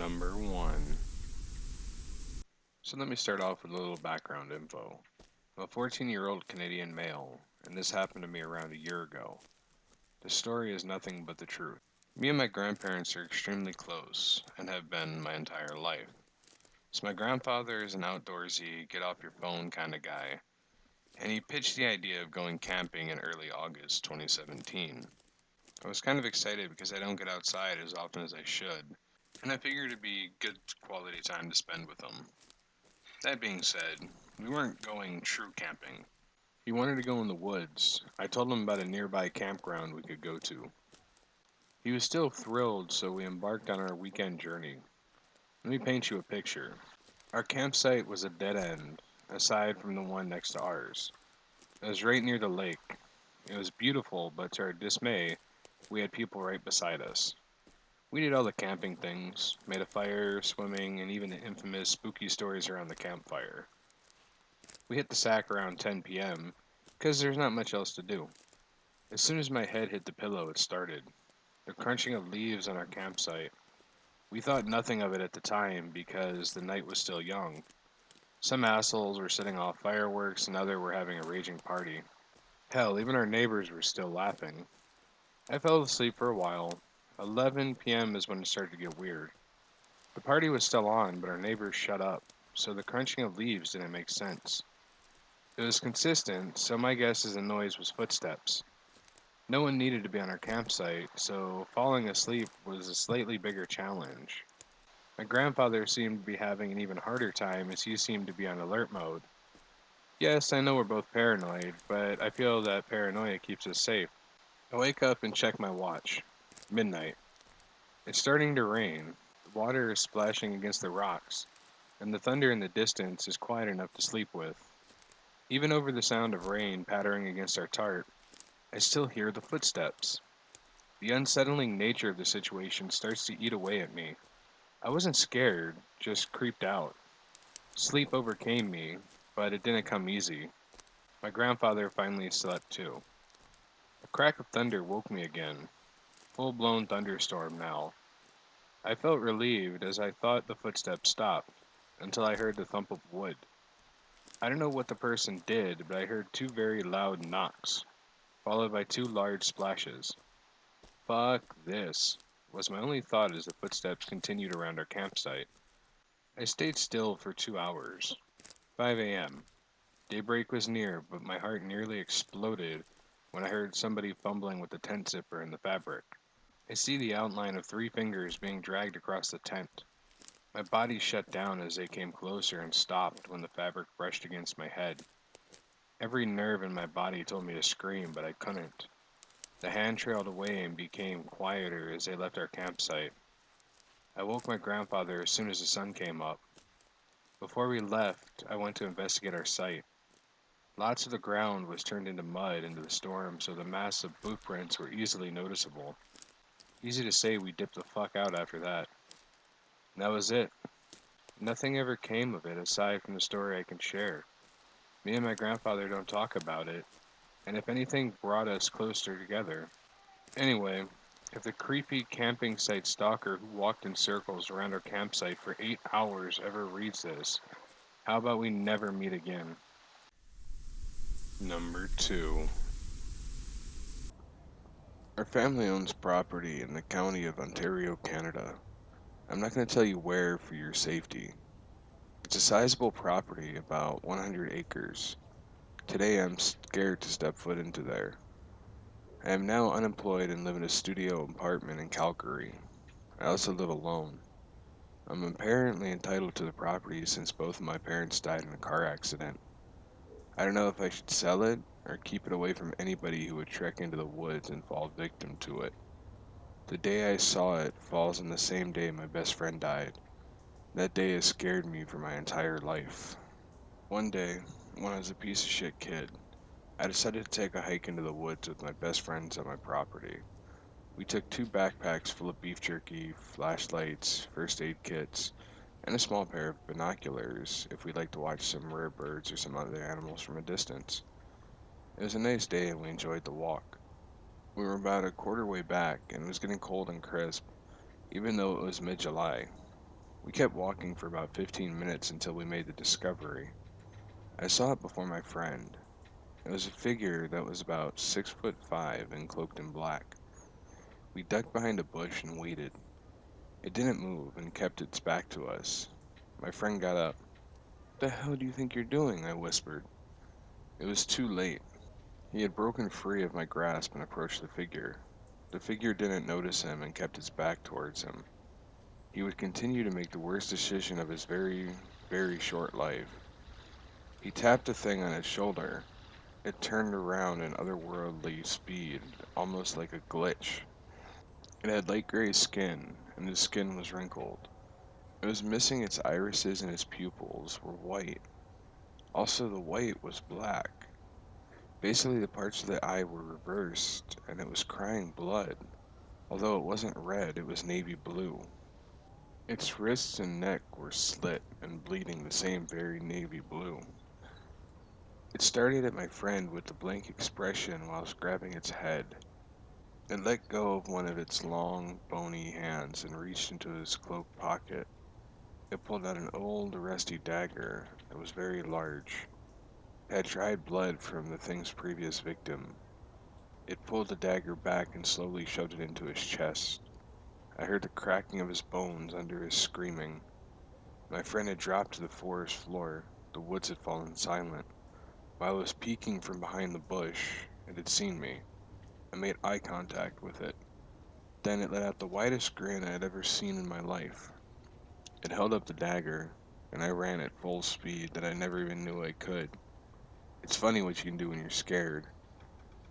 Number 1. So let me start off with a little background info. I'm a 14-year-old Canadian male, and this happened to me around a year ago. The story is nothing but the truth. Me and my grandparents are extremely close, and have been my entire life. So my grandfather is an outdoorsy, get off your phone kind of guy, and he pitched the idea of going camping in early August 2017. I was kind of excited because I don't get outside as often as I should, and I figured it'd be good quality time to spend with him. That being said, we weren't going true camping. He wanted to go in the woods. I told him about a nearby campground we could go to. He was still thrilled, so we embarked on our weekend journey. Let me paint you a picture. Our campsite was a dead end, aside from the one next to ours. It was right near the lake. It was beautiful, but to our dismay, we had people right beside us. We did all the camping things, made a fire, swimming, and even the infamous spooky stories around the campfire. We hit the sack around 10 p.m., because there's not much else to do. As soon as my head hit the pillow, it started. The crunching of leaves on our campsite. We thought nothing of it at the time because the night was still young. Some assholes were setting off fireworks and others were having a raging party. Hell, even our neighbors were still laughing. I fell asleep for a while. 11 p.m. is when it started to get weird. The party was still on, but our neighbors shut up, so the crunching of leaves didn't make sense. It was consistent, so my guess is the noise was footsteps. No one needed to be on our campsite, so falling asleep was a slightly bigger challenge. My grandfather seemed to be having an even harder time as he seemed to be on alert mode. Yes, I know we're both paranoid, but I feel that paranoia keeps us safe. I wake up and check my watch. Midnight. It's starting to rain. The water is splashing against the rocks, and the thunder in the distance is quiet enough to sleep with. Even over the sound of rain pattering against our tarp, I still hear the footsteps. The unsettling nature of the situation starts to eat away at me. I wasn't scared, just creeped out. Sleep overcame me, but it didn't come easy. My grandfather finally slept too. A crack of thunder woke me again. Full blown thunderstorm now. I felt relieved as I thought the footsteps stopped, until I heard the thump of wood. I don't know what the person did, but I heard two very loud knocks, followed by two large splashes. Fuck this, was my only thought as the footsteps continued around our campsite. I stayed still for 2 hours. 5 a.m. Daybreak was near, but my heart nearly exploded when I heard somebody fumbling with the tent zipper and the fabric. I see the outline of three fingers being dragged across the tent. My body shut down as they came closer and stopped when the fabric brushed against my head. Every nerve in my body told me to scream, but I couldn't. The hand trailed away and became quieter as they left our campsite. I woke my grandfather as soon as the sun came up. Before we left, I went to investigate our site. Lots of the ground was turned into mud into the storm, so the massive boot prints were easily noticeable. Easy to say we dipped the fuck out after that. And that was it. Nothing ever came of it aside from the story I can share. Me and my grandfather don't talk about it, and if anything brought us closer together. Anyway, if the creepy camping site stalker who walked in circles around our campsite for 8 hours ever reads this, how about we never meet again? Number 2. Our family owns property in the county of Ontario, Canada. I'm not going to tell you where for your safety. It's a sizable property, about 100 acres. Today I'm scared to step foot into there. I am now unemployed and live in a studio apartment in Calgary. I also live alone. I'm apparently entitled to the property since both of my parents died in a car accident. I don't know if I should sell it or keep it away from anybody who would trek into the woods and fall victim to it. The day I saw it falls on the same day my best friend died. That day has scared me for my entire life. One day, when I was a piece of shit kid, I decided to take a hike into the woods with my best friends at my property. We took two backpacks full of beef jerky, flashlights, first aid kits, and a small pair of binoculars if we'd like to watch some rare birds or some other animals from a distance. It was a nice day and we enjoyed the walk. We were about a quarter way back and it was getting cold and crisp, even though it was mid July. We kept walking for about 15 minutes until we made the discovery. I saw it before my friend. It was a figure that was about 6'5" and cloaked in black. We ducked behind a bush and waited. It didn't move and kept its back to us. My friend got up. "The hell do you think you're doing?" I whispered. It was too late. He had broken free of my grasp and approached the figure. The figure didn't notice him and kept its back towards him. He would continue to make the worst decision of his very, very short life. He tapped the thing on its shoulder. It turned around in otherworldly speed, almost like a glitch. It had light gray skin, and the skin was wrinkled. It was missing its irises, and its pupils were white. Also, the white was black. Basically, the parts of the eye were reversed, and it was crying blood. Although it wasn't red, it was navy blue. Its wrists and neck were slit and bleeding the same very navy blue. It started at my friend with a blank expression whilst grabbing its head. It let go of one of its long, bony hands and reached into his cloak pocket. It pulled out an old, rusty dagger that was very large. It had dried blood from the thing's previous victim. It pulled the dagger back and slowly shoved it into his chest. I heard the cracking of his bones under his screaming. My friend had dropped to the forest floor. The woods had fallen silent. While I was peeking from behind the bush, it had seen me. I made eye contact with it. Then it let out the widest grin I had ever seen in my life. It held up the dagger, and I ran at full speed that I never even knew I could. It's funny what you can do when you're scared.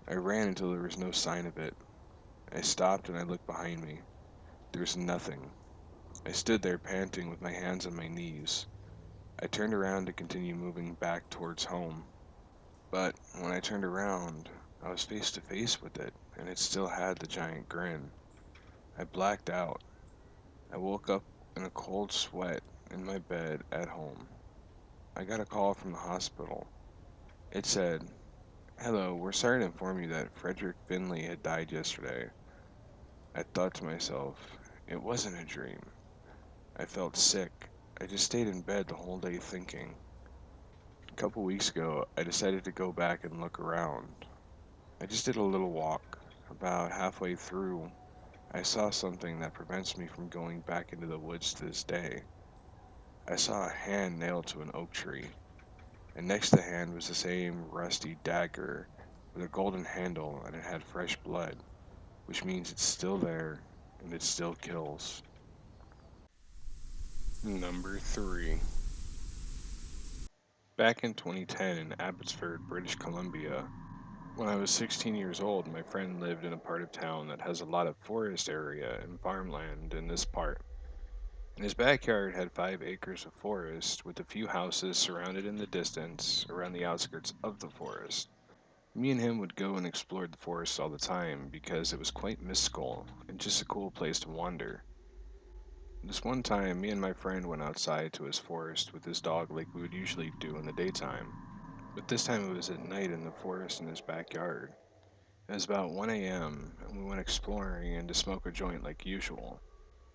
I ran until there was no sign of it. I stopped and I looked behind me. There was nothing. I stood there panting with my hands on my knees. I turned around to continue moving back towards home. But when I turned around, I was face to face with it, and it still had the giant grin. I blacked out. I woke up in a cold sweat in my bed at home. I got a call from the hospital. It said, "Hello, we're sorry to inform you that Frederick Finley had died yesterday." I thought to myself, it wasn't a dream. I felt sick. I just stayed in bed the whole day thinking. A couple weeks ago, I decided to go back and look around. I just did a little walk. About halfway through, I saw something that prevents me from going back into the woods to this day. I saw a hand nailed to an oak tree, and next to the hand was the same rusty dagger with a golden handle, and it had fresh blood, which means it's still there and it still kills. Number 3. Back in 2010 in Abbotsford, British Columbia, when I was 16 years old, my friend lived in a part of town that has a lot of forest area and farmland in this part. And his backyard had 5 acres of forest, with a few houses surrounded in the distance around the outskirts of the forest. Me and him would go and explore the forest all the time because it was quite mystical and just a cool place to wander. This one time, me and my friend went outside to his forest with his dog like we would usually do in the daytime. But this time it was at night in the forest in his backyard. It was about 1 a.m., and we went exploring and to smoke a joint like usual.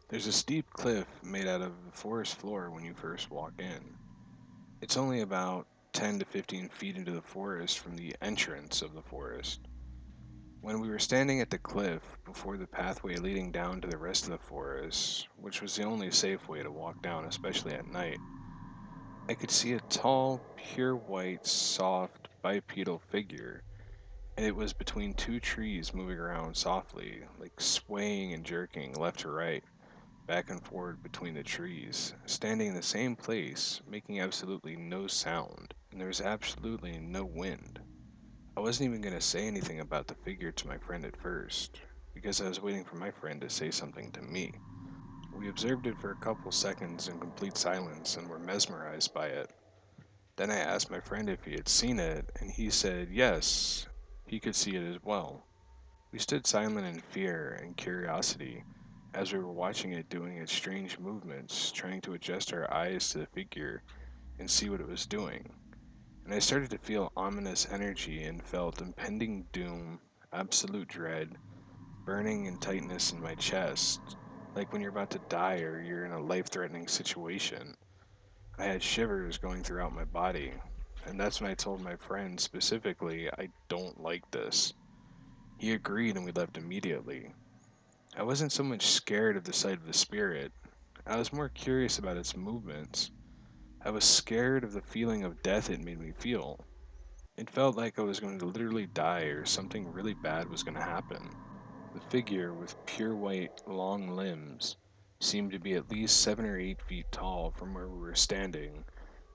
There's a steep cliff made out of the forest floor when you first walk in. It's only about 10 to 15 feet into the forest from the entrance of the forest. When we were standing at the cliff before the pathway leading down to the rest of the forest, which was the only safe way to walk down, especially at night, I could see a tall, pure white, soft, bipedal figure, and it was between two trees moving around softly, like swaying and jerking left to right, back and forward between the trees, standing in the same place, making absolutely no sound, and there was absolutely no wind. I wasn't even going to say anything about the figure to my friend at first, because I was waiting for my friend to say something to me. We observed it for a couple seconds in complete silence and were mesmerized by it. Then I asked my friend if he had seen it, and he said yes, he could see it as well. We stood silent in fear and curiosity as we were watching it doing its strange movements, trying to adjust our eyes to the figure and see what it was doing. And I started to feel ominous energy and felt impending doom, absolute dread, burning and tightness in my chest. like when you're about to die or you're in a life threatening situation. I had shivers going throughout my body, and that's when I told my friend specifically, I don't like this. He agreed and we left immediately. I wasn't so much scared of the sight of the spirit, I was more curious about its movements. I was scared of the feeling of death it made me feel. It felt like I was going to literally die or something really bad was going to happen. The figure, with pure white, long limbs, seemed to be at least 7 or 8 feet tall from where we were standing,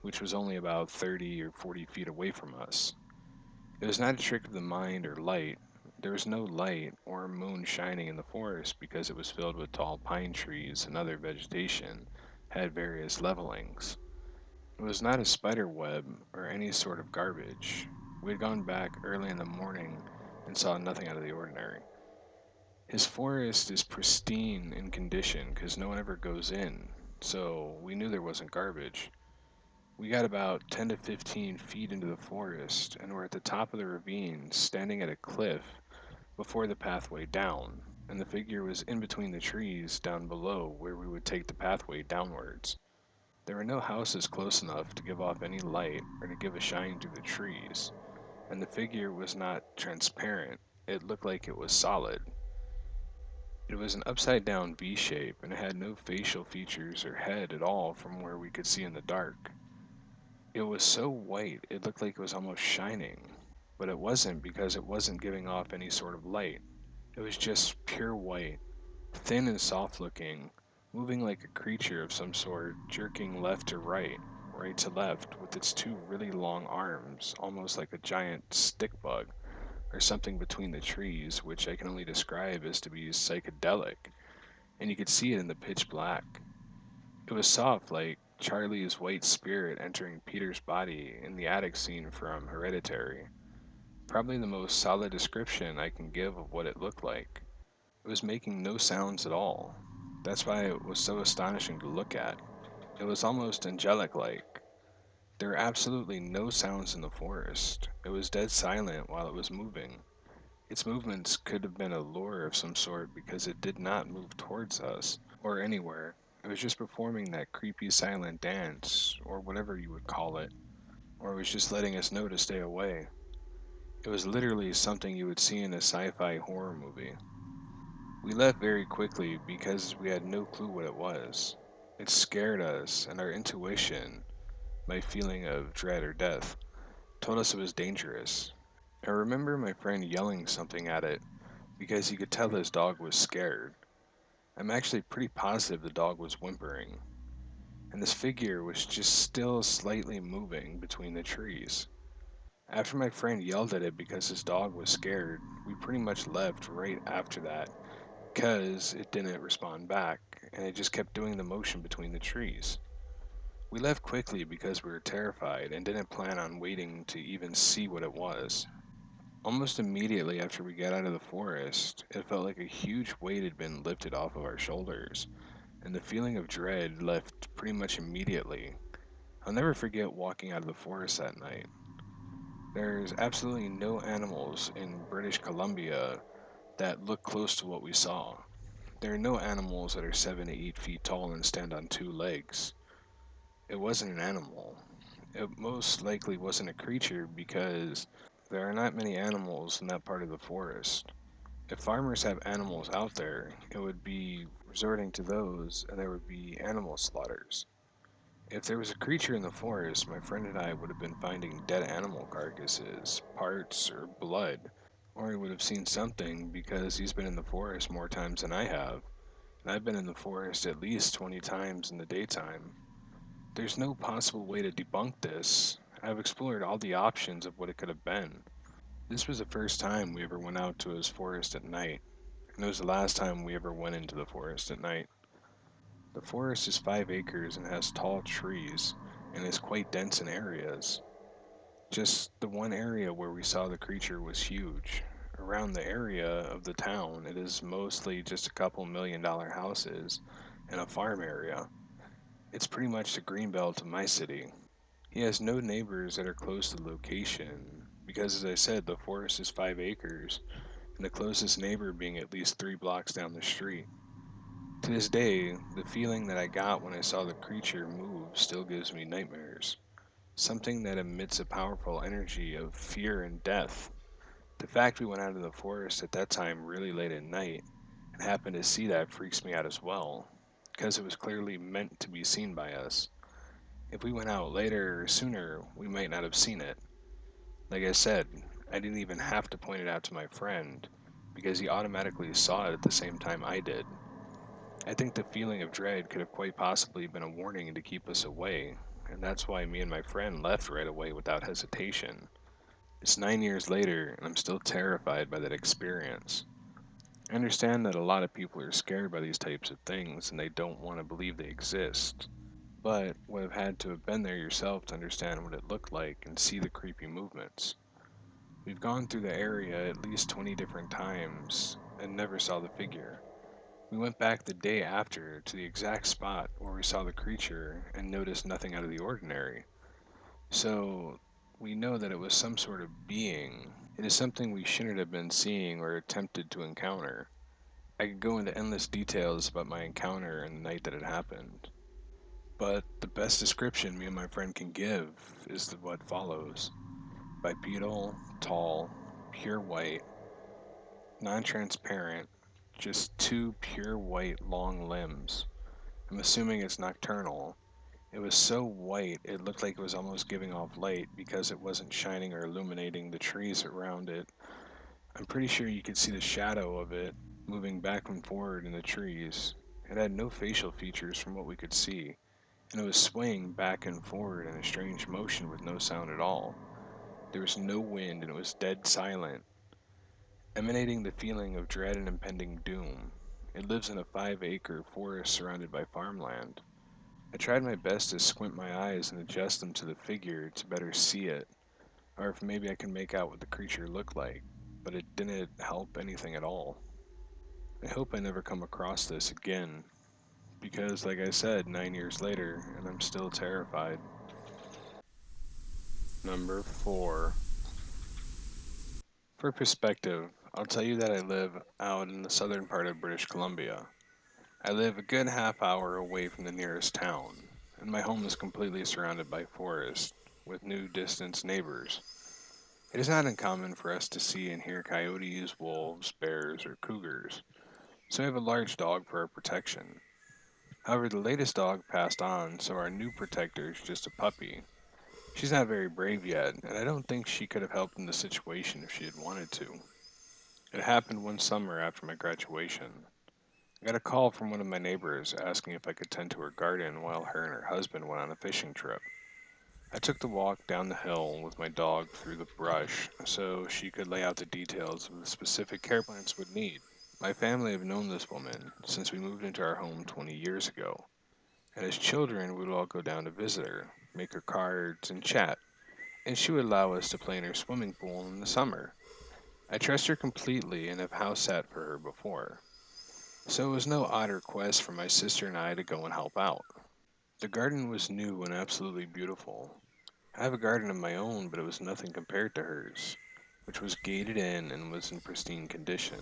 which was only about 30 or 40 feet away from us. It was not a trick of the mind or light. There was no light or moon shining in the forest because it was filled with tall pine trees and other vegetation, had various levelings. It was not a spider web or any sort of garbage. We had gone back early in the morning and saw nothing out of the ordinary. His forest is pristine in condition because no one ever goes in, so we knew there wasn't garbage. We got about 10 to 15 feet into the forest and were at the top of the ravine, standing at a cliff before the pathway down, and the figure was in between the trees down below where we would take the pathway downwards. There were no houses close enough to give off any light or to give a shine through the trees, and the figure was not transparent. It looked like it was solid. It was an upside down V shape and it had no facial features or head at all from where we could see in the dark. It was so white it looked like it was almost shining, but it wasn't because it wasn't giving off any sort of light. It was just pure white, thin and soft looking, moving like a creature of some sort, jerking left to right, right to left, with its two really long arms, almost like a giant stick bug or something between the trees, which I can only describe as to be psychedelic, and you could see it in the pitch black. It was soft, like Charlie's white spirit entering Peter's body in the attic scene from Hereditary. Probably the most solid description I can give of what it looked like. It was making no sounds at all. That's why it was so astonishing to look at. It was almost angelic like. There were absolutely no sounds in the forest. It was dead silent while it was moving. Its movements could have been a lure of some sort because it did not move towards us or anywhere. It was just performing that creepy silent dance, or whatever you would call it, or it was just letting us know to stay away. It was literally something you would see in a sci fi horror movie. We left very quickly because we had no clue what it was. It scared us, and our intuition, my feeling of dread or death, told us it was dangerous. I remember my friend yelling something at it because he could tell his dog was scared. I'm actually pretty positive the dog was whimpering, and this figure was just still slightly moving between the trees. After my friend yelled at it because his dog was scared, we pretty much left right after that because it didn't respond back and it just kept doing the motion between the trees. We left quickly because we were terrified and didn't plan on waiting to even see what it was. Almost immediately after we got out of the forest, it felt like a huge weight had been lifted off of our shoulders, and the feeling of dread left pretty much immediately. I'll never forget walking out of the forest that night. There's absolutely no animals in British Columbia that look close to what we saw. There are no animals that are 7 to 8 feet tall and stand on two legs. It wasn't an animal. It most likely wasn't a creature because there are not many animals in that part of the forest. If farmers have animals out there, it would be resorting to those and there would be animal slaughters. If there was a creature in the forest, my friend and I would have been finding dead animal carcasses, parts, or blood, or he would have seen something because he's been in the forest more times than I have, and I've been in the forest at least 20 times in the daytime. There's no possible way to debunk this. I've explored all the options of what it could have been. This was the first time we ever went out to his forest at night, and it was the last time we ever went into the forest at night. The forest is 5 acres and has tall trees, and is quite dense in areas. Just the one area where we saw the creature was huge. Around the area of the town, it is mostly just a couple $1 million houses and a farm area. It's pretty much the greenbelt of my city. He has no neighbors that are close to the location because, as I said, the forest is 5 acres, and the closest neighbor being at least 3 blocks down the street. To this day, the feeling that I got when I saw the creature move still gives me nightmares. Something that emits a powerful energy of fear and death. The fact we went out of the forest at that time really late at night and happened to see that freaks me out as well, because it was clearly meant to be seen by us. If we went out later or sooner, we might not have seen it. Like I said, I didn't even have to point it out to my friend, because he automatically saw it at the same time I did. I think the feeling of dread could have quite possibly been a warning to keep us away, and that's why me and my friend left right away without hesitation. It's 9 years later, and I'm still terrified by that experience. I understand that a lot of people are scared by these types of things and they don't want to believe they exist, but would have had to have been there yourself to understand what it looked like and see the creepy movements. We've gone through the area at least 20 different times and never saw the figure. We went back the day after to the exact spot where we saw the creature and noticed nothing out of the ordinary. So, we know that it was some sort of being. It is something we shouldn't have been seeing or attempted to encounter. I could go into endless details about my encounter and the night that it happened, but the best description me and my friend can give is what follows: bipedal, tall, pure white, non transparent, just two pure white long limbs. I'm assuming it's nocturnal. It was so white it looked like it was almost giving off light because it wasn't shining or illuminating the trees around it. I'm pretty sure you could see the shadow of it moving back and forward in the trees. It had no facial features from what we could see, and it was swaying back and forward in a strange motion with no sound at all. There was no wind and it was dead silent, emanating the feeling of dread and impending doom. It lives in a 5-acre forest surrounded by farmland. I tried my best to squint my eyes and adjust them to the figure to better see it, or if maybe I can make out what the creature looked like, but it didn't help anything at all. I hope I never come across this again, because, like I said, 9 years later, and I'm still terrified. Number 4. For perspective, I'll tell you that I live out in the southern part of British Columbia. I live a good half hour away from the nearest town, and my home is completely surrounded by forest, with no distant neighbors. It is not uncommon for us to see and hear coyotes, wolves, bears, or cougars, so I have a large dog for our protection. However, the latest dog passed on, so our new protector is just a puppy. She's not very brave yet, and I don't think she could have helped in the situation if she had wanted to. It happened one summer after my graduation. I got a call from one of my neighbors asking if I could tend to her garden while her and her husband went on a fishing trip. I took the walk down the hill with my dog through the brush so she could lay out the details of the specific care plants would need. My family have known this woman since we moved into our home 20 years ago, and as children we would all go down to visit her, make her cards, and chat, and she would allow us to play in her swimming pool in the summer. I trust her completely and have house sat for her before, so it was no odd request for my sister and I to go and help out. The garden was new and absolutely beautiful. I have a garden of my own, but it was nothing compared to hers, which was gated in and was in pristine condition.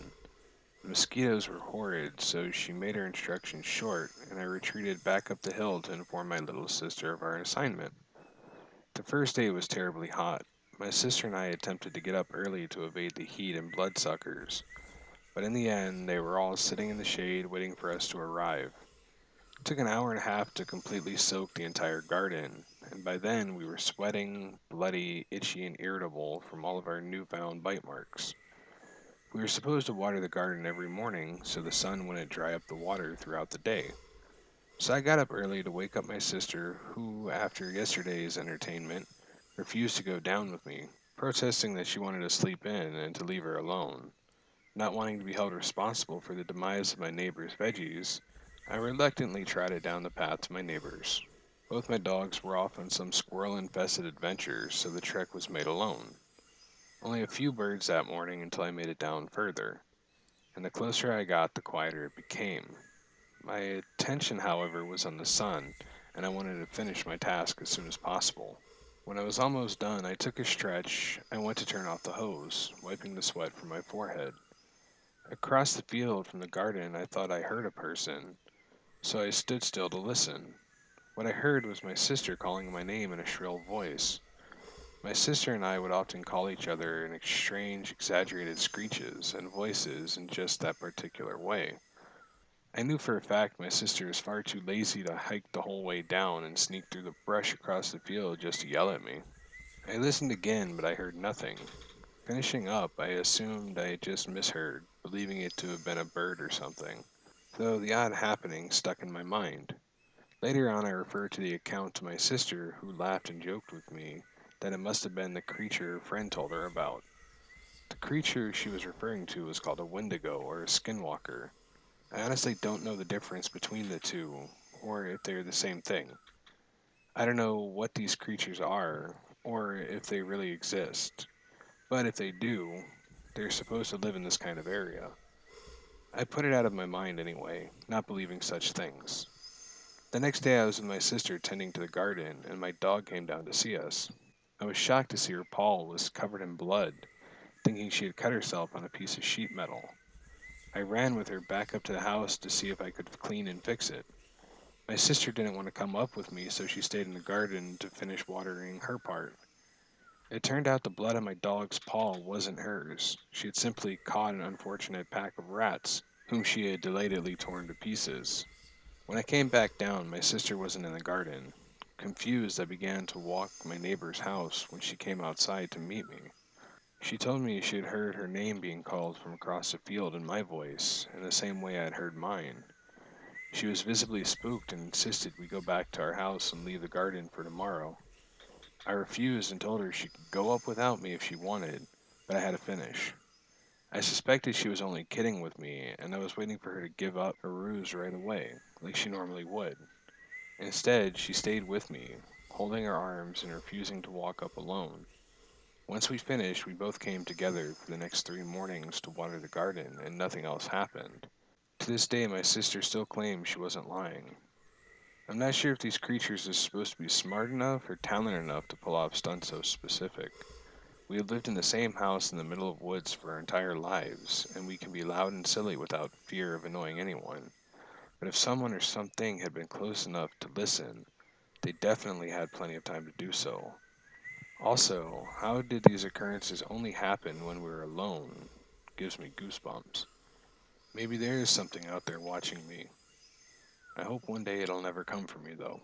The mosquitoes were horrid, so she made her instructions short, and I retreated back up the hill to inform my little sister of our assignment. The first day was terribly hot. My sister and I attempted to get up early to evade the heat and bloodsuckers, but in the end, they were all sitting in the shade waiting for us to arrive. It took an hour and a half to completely soak the entire garden, and by then we were sweating, bloody, itchy, and irritable from all of our newfound bite marks. We were supposed to water the garden every morning so the sun wouldn't dry up the water throughout the day. So I got up early to wake up my sister, who, after yesterday's entertainment, refused to go down with me, protesting that she wanted to sleep in and to leave her alone. Not wanting to be held responsible for the demise of my neighbor's veggies, I reluctantly trotted down the path to my neighbor's. Both my dogs were off on some squirrel infested adventures, so the trek was made alone. Only a few birds that morning until I made it down further, and the closer I got, the quieter it became. My attention, however, was on the sun, and I wanted to finish my task as soon as possible. When I was almost done, I took a stretch and went to turn off the hose, wiping the sweat from my forehead. Across the field from the garden, I thought I heard a person, So I stood still to listen. What I heard was my sister calling my name in a shrill voice. My sister and I would often call each other in strange, exaggerated screeches and voices in just that particular way. I knew for a fact my sister was far too lazy to hike the whole way down and sneak through the brush across the field just to yell at me. I listened again, but I heard nothing. Finishing up, I assumed I had just misheard, believing it to have been a bird or something, though the odd happening stuck in my mind. Later on, I referred to the account to my sister, who laughed and joked with me that it must have been the creature her friend told her about. The creature she was referring to was called a wendigo or a skinwalker. I honestly don't know the difference between the two, or if they're the same thing. I don't know what these creatures are, or if they really exist, but if they do, they're supposed to live in this kind of area. I put it out of my mind anyway, not believing such things. The next day, I was with my sister tending to the garden, and my dog came down to see us. I was shocked to see her paw was covered in blood, thinking she had cut herself on a piece of sheet metal. I ran with her back up to the house to see if I could clean and fix it. My sister didn't want to come up with me, so she stayed in the garden to finish watering her part. It turned out the blood on my dog's paw wasn't hers. She had simply caught an unfortunate pack of rats, whom she had delightedly torn to pieces. When I came back down, my sister wasn't in the garden. Confused, I began to walk my neighbor's house when she came outside to meet me. She told me she had heard her name being called from across the field in my voice, in the same way I had heard mine. She was visibly spooked and insisted we go back to our house and leave the garden for tomorrow. I refused and told her she could go up without me if she wanted, but I had to finish. I suspected she was only kidding with me, and I was waiting for her to give up her ruse right away, like she normally would. Instead, she stayed with me, holding her arms and refusing to walk up alone. Once we finished, we both came together for the next 3 mornings to water the garden, and nothing else happened. To this day, my sister still claims she wasn't lying. I'm not sure if these creatures are supposed to be smart enough or talented enough to pull off stunts so specific. We have lived in the same house in the middle of woods for our entire lives, and we can be loud and silly without fear of annoying anyone. But if someone or something had been close enough to listen, they definitely had plenty of time to do so. Also, how did these occurrences only happen when we were alone? Gives me goosebumps. Maybe there is something out there watching me. I hope one day it'll never come for me, though.